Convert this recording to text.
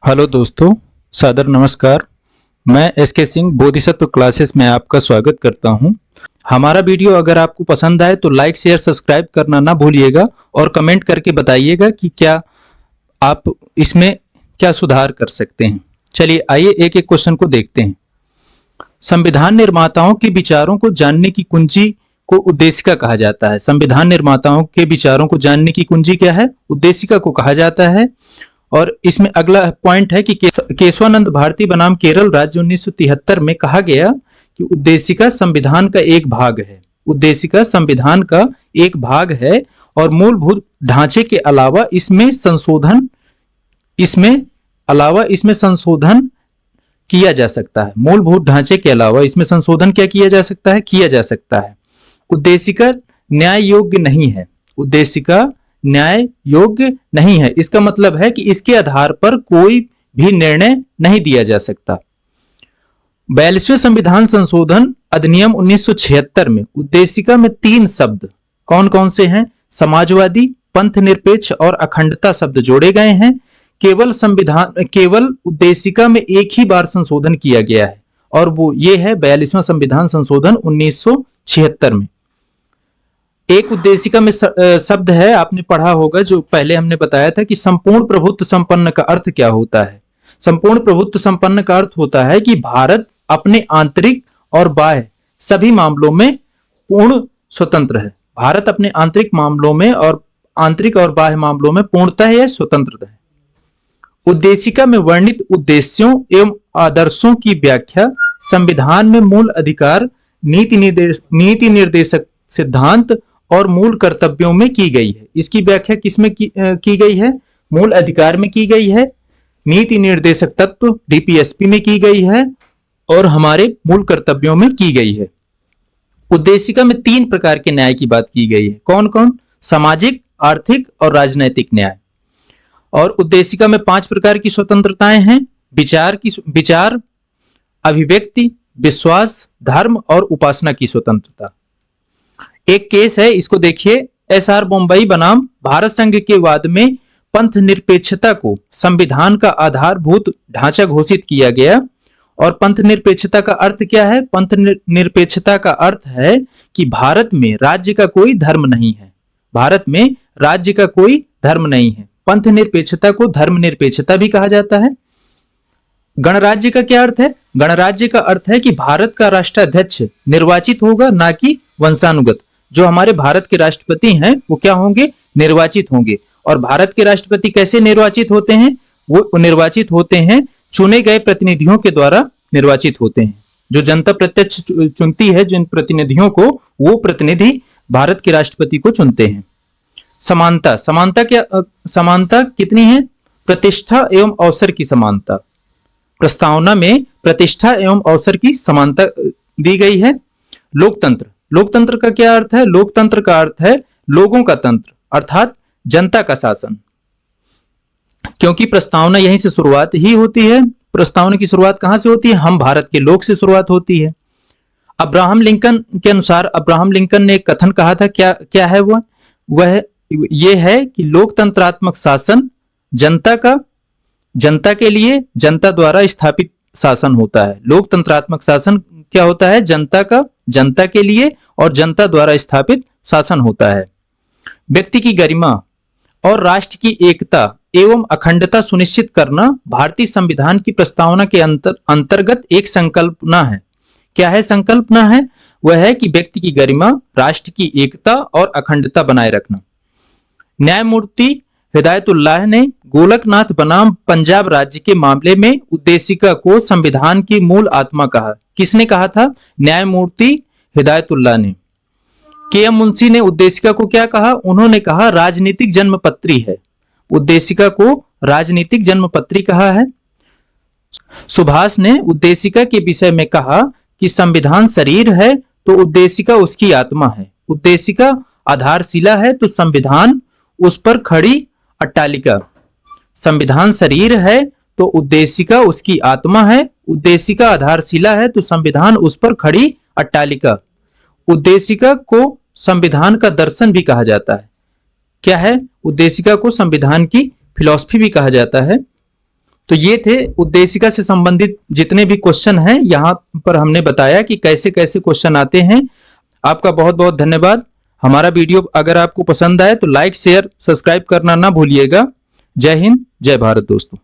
Hello दोस्तों, सादर नमस्कार। मैं एसके सिंह बोधिसत्व क्लासेस में आपका स्वागत करता हूं। हमारा वीडियो अगर आपको पसंद आए तो लाइक शेयर सब्सक्राइब करना ना भूलिएगा और कमेंट करके बताइएगा कि क्या आप इसमें क्या सुधार कर सकते हैं। चलिए आइए एक एक क्वेश्चन को देखते हैं। संविधान निर्माताओं के विचारों को जानने की कुंजी को उद्देशिका कहा जाता है। संविधान निर्माताओं के विचारों को जानने की कुंजी क्या है? उद्देशिका को कहा जाता है। और इसमें अगला पॉइंट है कि केशवानंद भारती बनाम केरल राज्य 1973 में कहा गया कि उद्देशिका संविधान का एक भाग है। उद्देशिका संविधान का एक भाग है और मूलभूत ढांचे के अलावा इसमें संशोधन किया जा सकता है। मूलभूत ढांचे के अलावा इसमें संशोधन क्या किया जा सकता है? किया जा सकता है। उद्देशिका न्याय योग्य नहीं है। उद्देशिका न्याय योग्य नहीं है, इसका मतलब है कि इसके आधार पर कोई भी निर्णय नहीं दिया जा सकता। 42वें संविधान संशोधन अधिनियम 1976 में उद्देशिका में 3 शब्द कौन कौन से हैं? समाजवादी, पंथ निरपेक्ष और अखंडता शब्द जोड़े गए हैं। केवल उद्देशिका में एक ही बार संशोधन किया गया है और वो ये है 42वां संविधान संशोधन 1976 में। एक उद्देशिका में शब्द है, आपने पढ़ा होगा, जो पहले हमने बताया था कि संपूर्ण प्रभुत्व संपन्न का अर्थ क्या होता है। संपूर्ण प्रभुत्व संपन्न का अर्थ होता है कि भारत अपने आंतरिक और बाह्य सभी मामलों में पूर्ण स्वतंत्र है। भारत अपने आंतरिक और बाह्य मामलों में पूर्णतः स्वतंत्र है। उद्देशिका में वर्णित उद्देश्यों एवं आदर्शों की व्याख्या संविधान में मूल अधिकार, नीति निर्देशक सिद्धांत और मूल कर्तव्यों में की गई है। इसकी व्याख्या किसमें की गई है? मूल अधिकार में की गई है, नीति निर्देशक तत्व डीपीएसपी में की गई है और हमारे मूल कर्तव्यों में की गई है। उद्देशिका में 3 प्रकार के न्याय की बात की गई है। कौन कौन? सामाजिक, आर्थिक और राजनैतिक न्याय। और उद्देशिका में 5 प्रकार की स्वतंत्रताएं हैं। विचार, अभिव्यक्ति, विश्वास, धर्म और उपासना की स्वतंत्रता। एक केस है, इसको देखिए। एसआर बॉम्बई बनाम भारत संघ के वाद में पंथ निरपेक्षता को संविधान का आधारभूत ढांचा घोषित किया गया। और पंथ निरपेक्षता का अर्थ क्या है? पंथ निरपेक्षता का अर्थ है कि भारत में राज्य का कोई धर्म नहीं है। भारत में राज्य का कोई धर्म नहीं है। पंथ निरपेक्षता को धर्म निरपेक्षता भी कहा जाता है। गणराज्य का क्या अर्थ है? गणराज्य का अर्थ है कि भारत का राष्ट्राध्यक्ष निर्वाचित होगा, ना कि वंशानुगत। जो हमारे भारत के राष्ट्रपति हैं वो क्या होंगे? निर्वाचित होंगे। और भारत के राष्ट्रपति कैसे निर्वाचित होते हैं? वो निर्वाचित होते हैं, चुने गए प्रतिनिधियों के द्वारा निर्वाचित होते हैं। जो जनता प्रत्यक्ष चुनती है जिन प्रतिनिधियों को, वो प्रतिनिधि भारत के राष्ट्रपति को चुनते हैं। समानता कितनी है? प्रतिष्ठा एवं अवसर की समानता। प्रस्तावना में प्रतिष्ठा एवं अवसर की समानता दी गई है। लोकतंत्र का क्या अर्थ है? लोकतंत्र का अर्थ है लोगों का तंत्र, अर्थात जनता का शासन। क्योंकि प्रस्तावना यहीं से शुरुआत ही होती है। प्रस्तावना की शुरुआत कहां से होती है? हम भारत के लोग से शुरुआत होती है। अब्राहम लिंकन के अनुसार, अब्राहम लिंकन ने एक कथन कहा था, क्या है वह ये है कि लोकतंत्रात्मक शासन जनता के लिए जनता द्वारा स्थापित शासन होता है। लोकतंत्रात्मक शासन क्या होता है? जनता के लिए और जनता द्वारा स्थापित शासन होता है। व्यक्ति की गरिमा और राष्ट्र की एकता एवं अखंडता सुनिश्चित करना भारतीय संविधान की प्रस्तावना के अंतर्गत एक संकल्पना है। क्या है संकल्पना है? वह है कि व्यक्ति की गरिमा, राष्ट्र की एकता और अखंडता बनाए रखना। न्यायमूर्ति हिदायतुल्लाह ने गोलकनाथ बनाम पंजाब राज्य के मामले में उद्देशिका को संविधान की मूल आत्मा कहा। किसने कहा था? न्यायमूर्ति हिदायतुल्लाह ने। के.एम. मुंशी ने उद्देशिका को क्या कहा? उन्होंने कहा राजनीतिक जन्मपत्री है। उद्देशिका को राजनीतिक जन्मपत्री कहा है। सुभाष ने उद्देशिका के विषय में कहा कि संविधान शरीर है तो उद्देशिका उसकी आत्मा है। उद्देशिका आधारशिला है तो संविधान उस पर खड़ी अट्टालिका। संविधान शरीर है तो उद्देशिका उसकी आत्मा है। उद्देशिका आधारशिला है तो संविधान उस पर खड़ी अट्टालिका। उद्देशिका को संविधान का दर्शन भी कहा जाता है। क्या है? उद्देशिका को संविधान की फिलॉसफी भी कहा जाता है। तो ये थे उद्देशिका से संबंधित जितने भी क्वेश्चन हैं, यहाँ पर हमने बताया कि कैसे कैसे क्वेश्चन आते हैं। आपका बहुत बहुत धन्यवाद। हमारा वीडियो अगर आपको पसंद आए तो लाइक, शेयर, सब्सक्राइब करना ना भूलिएगा। जय हिंद, जय भारत दोस्तों।